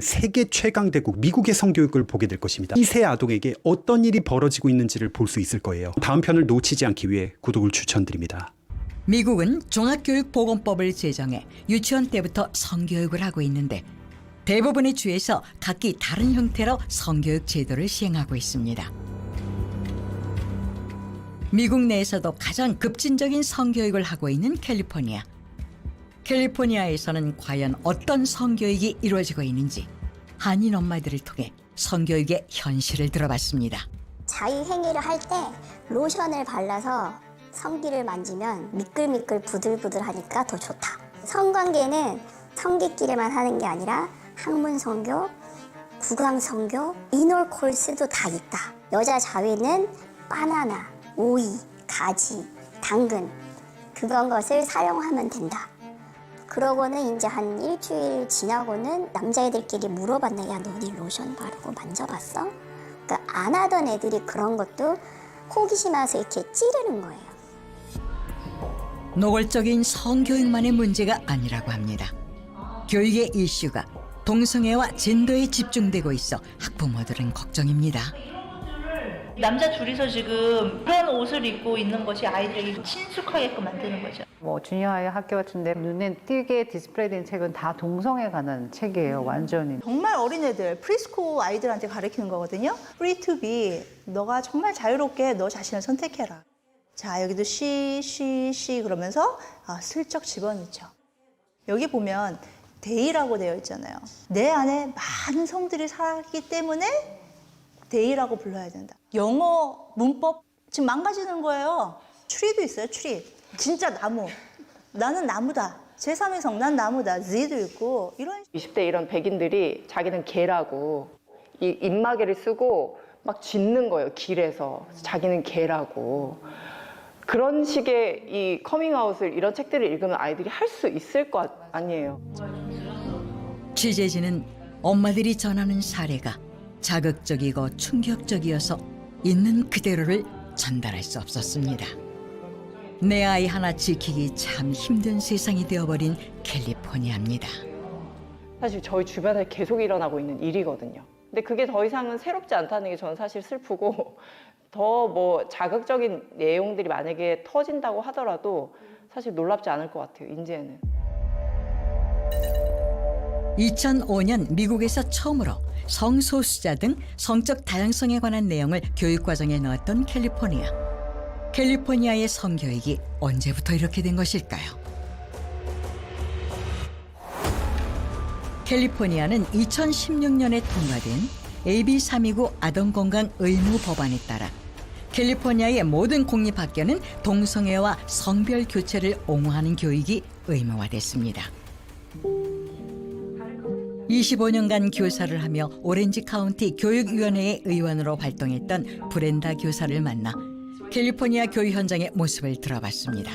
세계 최강대국 미국의 성교육을 보게 될 것입니다. 이 세 아동에게 어떤 일이 벌어지고 있는지를 볼 수 있을 거예요. 다음 편을 놓치지 않기 위해 구독을 추천드립니다. 미국은 종합교육보건법을 제정해 유치원 때부터 성교육을 하고 있는데 대부분의 주에서 각기 다른 형태로 성교육 제도를 시행하고 있습니다. 미국 내에서도 가장 급진적인 성교육을 하고 있는 캘리포니아. 캘리포니아에서는 과연 어떤 성교육이 이루어지고 있는지 한인 엄마들을 통해 성교육의 현실을 들어봤습니다. 자유행위를 할 때 로션을 발라서 성기를 만지면 미끌미끌 부들부들하니까 더 좋다. 성관계는 성기끼리만 하는 게 아니라 학문성교, 구강성교, 이놀콜스도 다 있다. 여자 자위는 바나나, 오이, 가지, 당근 그런 것을 사용하면 된다. 그러고는 이제 한 일주일 지나고는 남자애들끼리 물어봤네. 야, 너네 로션 바르고 만져봤어? 그러니까 안 하던 애들이 그런 것도 호기심 와서 이렇게 찌르는 거예요. 노골적인 성교육만의 문제가 아니라고 합니다. 교육의 이슈가 동성애와 젠더에 집중되고 있어 학부모들은 걱정입니다. 남자 둘이서 지금 그런 옷을 입고 있는 것이 아이들에게 친숙하게끔 만드는 거죠. 뭐 주니어하이 학교 같은데 눈에 띄게 디스플레이된 책은 다 동성애에 관한 책이에요, 완전히. 정말 어린애들, 프리스쿨 아이들한테 가르치는 거거든요. Free to be. 너가 정말 자유롭게 너 자신을 선택해라. 자, 여기도 she 그러면서 슬쩍 집어넣죠. 여기 보면 they라고 되어 있잖아요. 내 안에 많은 성들이 살기 때문에 they라고 불러야 된다. 영어 문법 지금 망가지는 거예요. tree도 있어요, tree. 진짜 나무. 나는 나무다. 제3의 성, 난 나무다. the도 있고 이런. 20대 이런 백인들이 자기는 개라고 이 입마개를 쓰고 막 짖는 거예요, 길에서. 자기는 개라고. 그런 식의 이 커밍아웃을 이런 책들을 읽으면 아이들이 할 수 있을 것 아니에요. 취재진은 엄마들이 전하는 사례가 자극적이고 충격적이어서 있는 그대로를 전달할 수 없었습니다. 내 아이 하나 지키기 참 힘든 세상이 되어버린 캘리포니아입니다. 사실 저희 주변에 계속 일어나고 있는 일이거든요. 근데 그게 더 이상은 새롭지 않다는 게 저는 사실 슬프고 더 뭐 자극적인 내용들이 만약에 터진다고 하더라도 사실 놀랍지 않을 것 같아요, 이제는. 2005년 미국에서 처음으로 성소수자 등 성적 다양성에 관한 내용을 교육과정에 넣었던 캘리포니아. 캘리포니아의 성교육이 언제부터 이렇게 된 것일까요? 캘리포니아는 2016년에 통과된 AB329 아동건강 의무 법안에 따라 캘리포니아의 모든 공립학교는 동성애와 성별 교체를 옹호하는 교육이 의무화됐습니다. 25년간 교사를 하며 오렌지 카운티 교육위원회의 의원으로 활동했던 브렌다 교사를 만나 캘리포니아 교육 현장의 모습을 들어봤습니다.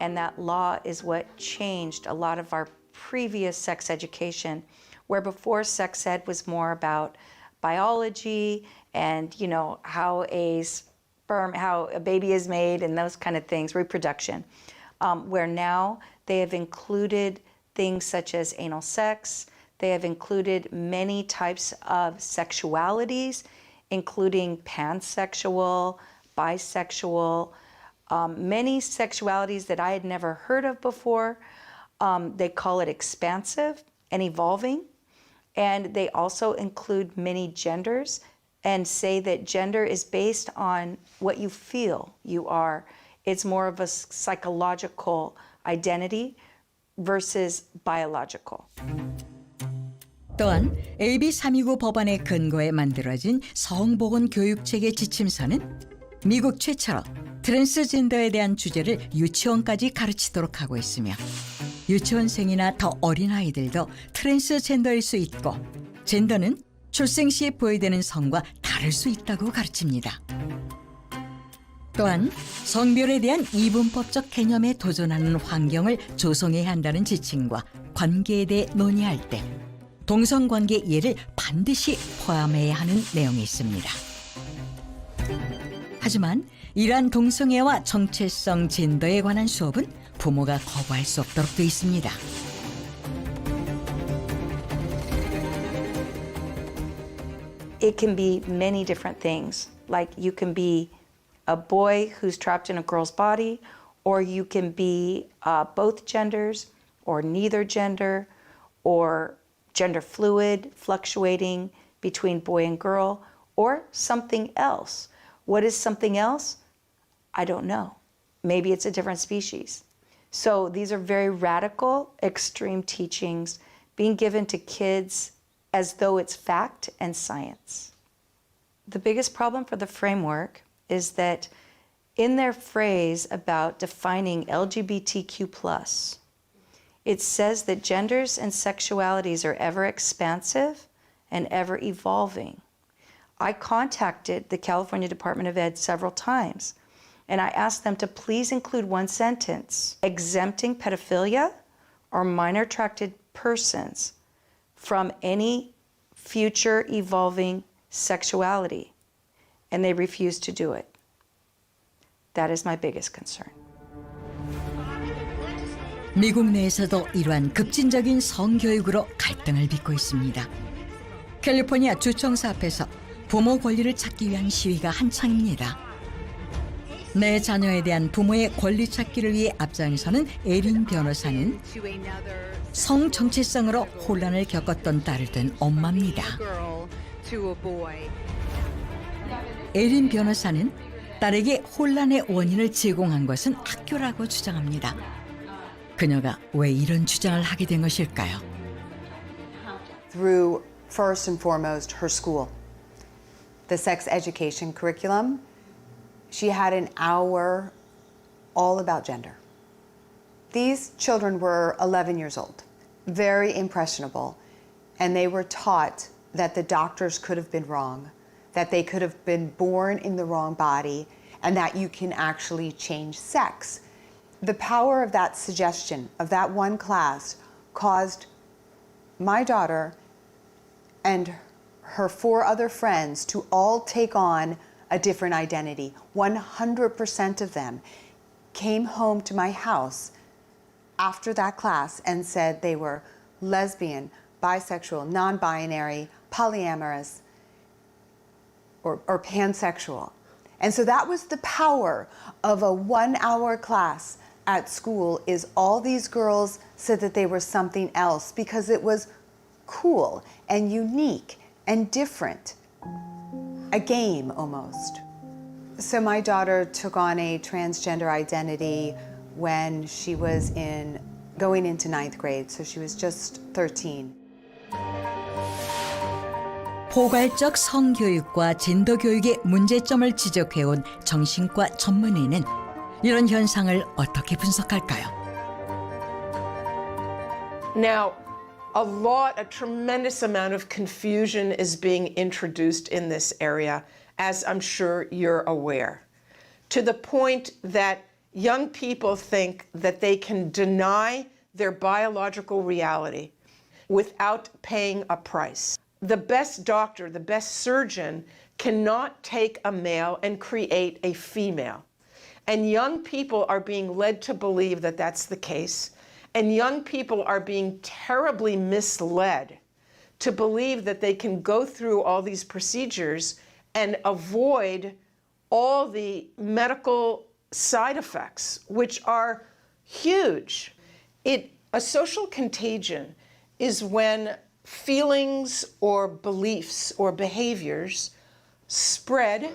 And that law is what changed a lot of our previous sex education, where before sex ed was more about biology and, you know, how a baby is made and those kind of things, reproduction, where now they have included things such as anal sex. They have included many types of sexualities, including pansexual, bisexual, many sexualities that I had never heard of before. They call it expansive and evolving. And they also include many genders and say that gender is based on what you feel you are. It's more of a psychological identity versus biological. 또한 AB329 법안의 근거에 만들어진 성보건교육체계 지침서는 미국 최초로 트랜스젠더에 대한 주제를 유치원까지 가르치도록 하고 있으며 유치원생이나 더 어린 아이들도 트랜스젠더일 수 있고 젠더는 출생 시에 보여되는 성과 다를 수 있다고 가르칩니다. 또한 성별에 대한 이분법적 개념에 도전하는 환경을 조성해야 한다는 지침과 관계에 대해 논의할 때 동성관계 예를 반드시 포함해야 하는 내용이 있습니다. 하지만 이러한 동성애와 정체성 젠더에 관한 수업은 부모가 거부할 수 없도록 돼 있습니다. it can be many different things. Like you can be a boy who's trapped in a girl's body, or you can be both genders, or neither gender, or gender fluid, fluctuating between boy and girl, or something else. What is something else? I don't know. Maybe it's a different species. So these are very radical, extreme teachings being given to kids as though it's fact and science. The biggest problem for the framework is that in their phrase about defining LGBTQ+, it says that genders and sexualities are ever expansive and ever evolving. I contacted the California Department of Ed several times, and I asked them to please include one sentence exempting pedophilia or minor attracted persons from any future evolving sexuality, and they refused to do it. That is my biggest concern. 미국 내에서도 이러한 급진적인 성교육으로 갈등을 빚고 있습니다. 캘리포니아 주청사 앞에서 부모 권리를 찾기 위한 시위가 한창입니다. 내 자녀에 대한 부모의 권리 찾기를 위해 앞장서는 에린 변호사는 성 정체성으로 혼란을 겪었던 딸을 둔 엄마입니다. 에린 변호사는 딸에게 혼란의 원인을 제공한 것은 학교라고 주장합니다. 그녀가 왜 이런 주장을 하게 된 것일까요? Through first and foremost her school. The sex education curriculum, she had an hour all about gender. These children were 11 years old, very impressionable, and they were taught that the doctors could have been wrong, that they could have been born in the wrong body, and that you can actually change sex. The power of that suggestion, of that one class, caused my daughter and her 4 other friends to all take on a different identity. 100% of them came home to my house after that class and said they were lesbian, bisexual, non-binary, polyamorous, or pansexual. And so that was the power of a 1-hour class at school, is all these girls said that they were something else because it was cool and unique and different. A game almost. So my daughter took on a transgender identity when she was going into 9th grade, so she was just 13. 포괄적 성교육과 젠더 교육의 문제점을 지적해온 정신과 전문의는 이런 현상을 어떻게 분석할까요? Now, a tremendous amount of confusion is being introduced in this area, as I'm sure you're aware, to the point that young people think that they can deny their biological reality without paying a price. The best doctor, the best surgeon cannot take a male and create a female. And young people are being led to believe that that's the case. And young people are being terribly misled to believe that they can go through all these procedures and avoid all the medical side effects, which are huge. A social contagion is when feelings or beliefs or behaviors spread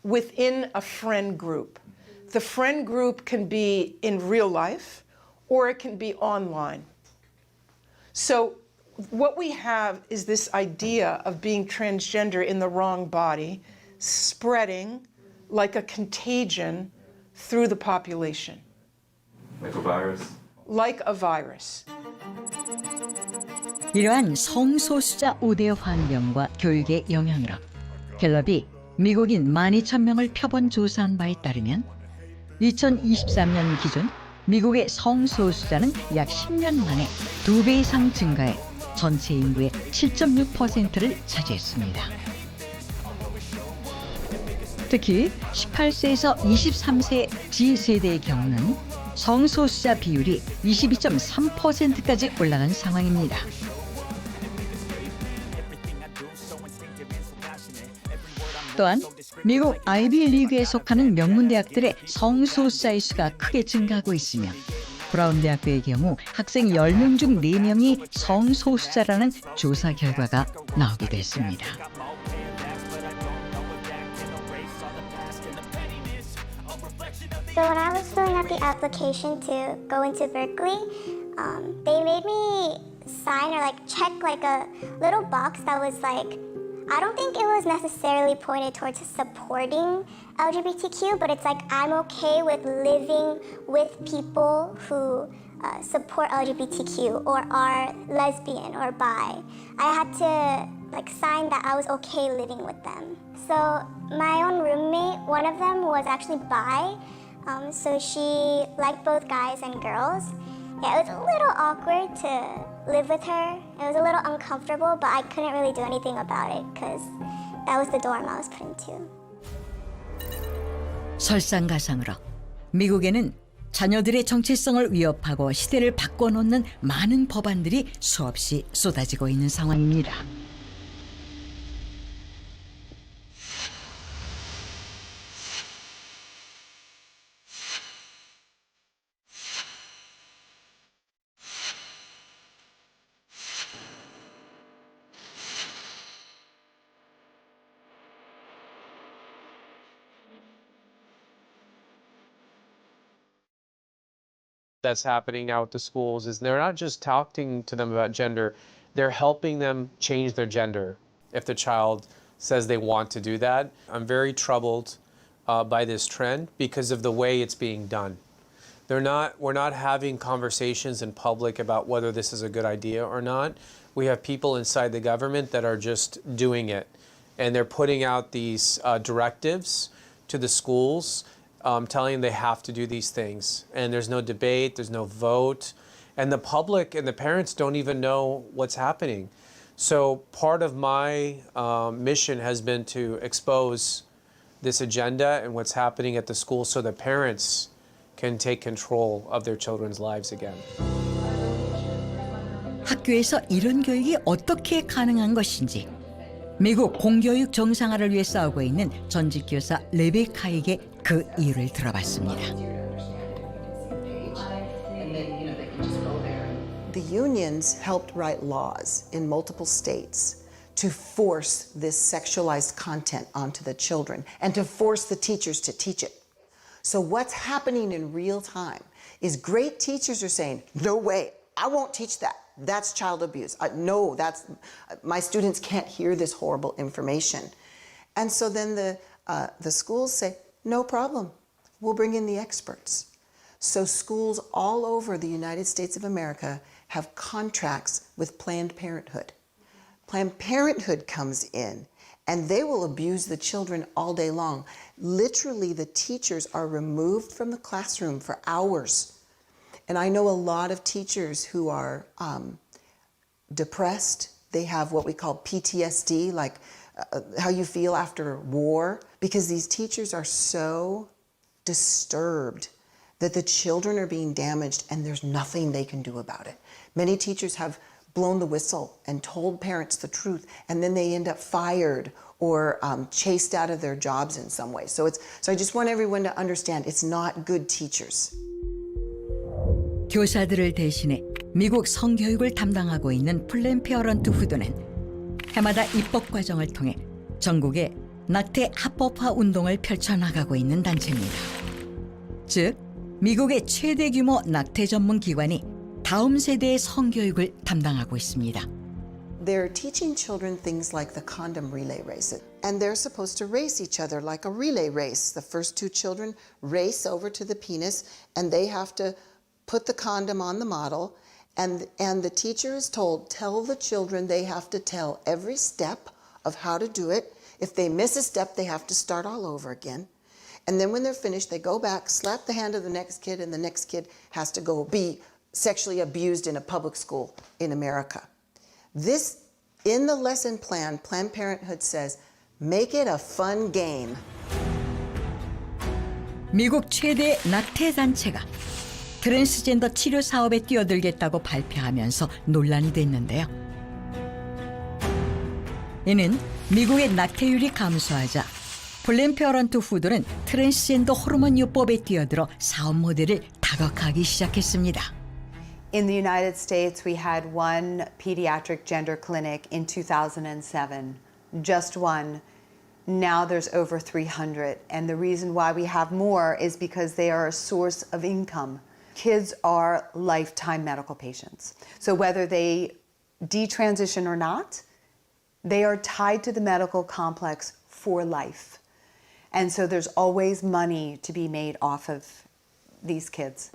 within a friend group. The friend group can be in real life, or it can be online. So what we have is this idea of being transgender in the wrong body spreading like a contagion through the population. Like a virus? Like a virus. 이러한 성소수자 우대 환경과 교육의 영향으로 갤럽이 미국인 12,000명을 표본 조사한 바에 따르면 2023년 기준 미국의 성소수자는 약 10년 만에 2배 이상 증가해 전체 인구의 7.6%를 차지했습니다. 특히 18세에서 23세 G세대의 경우는 성소수자 비율이 22.3%까지 올라간 상황입니다. 또한 미국 아이비 리그에 속하는 명문 대학들의 성소수자의 수가 크게 증가하고 있으며 브라운 대학교의 경우 학생 10명 중 4명이 성소수자라는 조사 결과가 나오기도 했습니다. So when I was filling out the application to go into Berkeley, they made me sign or check a little box that was I don't think it was necessarily pointed towards supporting LGBTQ, but it's I'm okay with living with people who support LGBTQ or are lesbian or bi. I had to sign that I was okay living with them. So my own roommate, one of them was actually bi, so she liked both guys and girls. Yeah, it was a little awkward to live with her. It was a little uncomfortable, but I couldn't really do anything about it because that was the dorm I was put into. 설상가상으로 미국에는 자녀들의 정체성을 위협하고 시대를 바꿔놓는 많은 법안들이 수없이 쏟아지고 있는 상황입니다. that's happening now at the schools is they're not just talking to them about gender, they're helping them change their gender if the child says they want to do that. I'm very troubled by this trend because of the way it's being done. We're not having conversations in public about whether this is a good idea or not. We have people inside the government that are just doing it, and they're putting out these directives to the schools, telling them they have to do these things. And there's no debate, there's no vote, and the public and the parents don't even know what's happening. So part of my mission has been to expose this agenda and what's happening at the school so that parents can take control of their children's lives again. 학교에서 이런 교육이 어떻게 가능한 것인지 미국 공교육 정상화를 위해 싸우고 있는 전직 교사 레베카에게 그 이유를 들어봤습니다. The unions helped write laws in multiple states to force this sexualized content onto the children and to force the teachers to teach it. So what's happening in real time is great teachers are saying, no way, I won't teach that. That's child abuse. No, my students can't hear this horrible information. And so then the schools say, no problem, we'll bring in the experts. So schools all over the United States of America have contracts with Planned Parenthood. Planned Parenthood comes in and they will abuse the children all day long. Literally, the teachers are removed from the classroom for hours. And I know a lot of teachers who are depressed. They have what we call PTSD, like how you feel after war, because these teachers are so disturbed that the children are being damaged and there's nothing they can do about it. Many teachers have blown the whistle and told parents the truth, and then they end up fired or chased out of their jobs in some way. So I just want everyone to understand it's not good teachers. 교사들을 대신해 미국 성교육을 담당하고 있는 플랜 페어런트 후드는 해마다 입법 과정을 통해 전국에 낙태 합법화 운동을 펼쳐나가고 있는 단체입니다. 즉, 미국의 최대 규모 낙태 전문 기관이 다음 세대의 성교육을 담당하고 있습니다. They're teaching children things like the condom relay race. And they're supposed to race each other like a relay race. The first two children race over to the penis and they have to put the condom on the model. And the teacher is told, tell the children they have to tell every step of how to do it. If they miss a step, they have to start all over again. And then when they're finished, they go back, slap the hand of the next kid, and the next kid has to go be sexually abused in a public school in America. This, in the lesson plan, Planned Parenthood says, make it a fun game. 미국 최대 낙태 단체가 트랜스젠더 치료 사업에 뛰어들겠다고 발표하면서 논란이 됐는데요. 이는 미국의 낙태율이 감소하자 플랜 페어런트 후드는 트랜스젠더 호르몬 요법에 뛰어들어 사업 모델을 다각화하기 시작했습니다. In the United States, we had one pediatric gender clinic in 2007, just one. Now there's over 300. And the reason why we have more is because they are a source of income. Kids are lifetime medical patients. So whether they detransition or not, they are tied to the medical complex for life. And so there's always money to be made off of these kids.